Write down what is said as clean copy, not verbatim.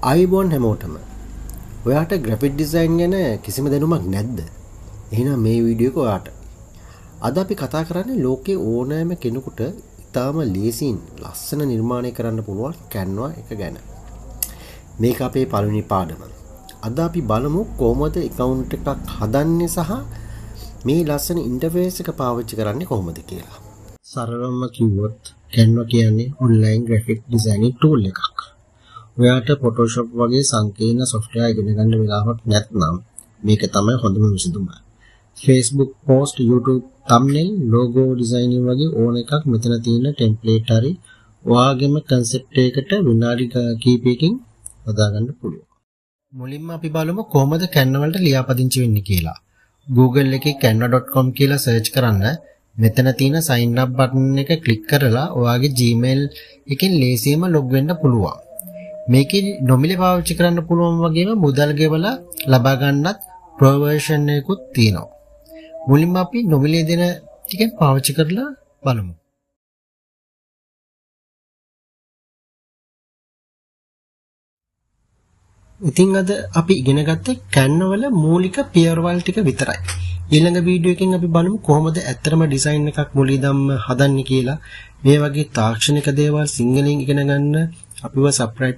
අයිබෝන් හැමෝටම ඔයාට ග්‍රැෆික් ඩිසයින් ගැන කිසිම දැනුමක් නැද්ද? එහෙනම් මේ වීඩියෝ එක ඔයාට. අද අපි කතා කරන්නේ ලෝකේ ඕනෑම කෙනෙකුට ඉතාම ලේසියෙන් ලස්සන නිර්මාණය කරන්න පුළුවන් Canva එක ගැන. මේක අපේ පළවෙනි පාඩම. අද අපි බලමු කොහොමද account එකක් හදන්නේ සහ මේ ලස්සන ඉන්ටර්ෆේස් එක පාවිච්චි කරන්නේ කොහොමද කියලා. සරලවම කිව්වොත් Canva කියන්නේ online graphic designing tool එකක්. ඔයාට Photoshop වගේ සංකීර්ණ software ඉගෙන ගන්න වෙලාවක් නැත්නම් මේක තමයි හොඳම විසඳුම. Facebook post, YouTube thumbnail, logo designing වගේ ඕන එකක් මෙතන තියෙන template හරි ඔයාගේම concept එකකට විනාඩි කිහිපයකින් හදාගන්න පුළුවන්. මුලින්ම අපි බලමු කොහොමද Canva වලට ලියාපදිංචි වෙන්නේ කියලා. Google එකේ canva.com කියලා search කරන්න මෙතන තියෙන sign up button එක click කරලා ඔයාගේ Gmail එකෙන් ලේසියෙන්ම log වෙන්න පුළුවන්. මේකේ නොමිලේ පාවිච්චි කරන්න පුළුවන් වගේම මුදල් ගෙවලා ලබා ගන්නත් pro version එකකුත් තියෙනවා. මුලින්ම අපි නොමිලේ දෙන ටිකෙන් පාවිච්චි කරලා බලමු. ඉතින් අද අපි ඉගෙන ගත්තේ Canva වල මූලික පියවරවල් ටික විතරයි. ඊළඟ වීඩියෝ එකෙන් අපි බලමු කොහොමද ඇත්තටම ඩිසයින් එකක් මුලින්දම හදන්නේ කියලා. මේ වගේ තාක්ෂණික දේවල් සිංහලෙන් ඉගෙන ගන්න අපිව subscribe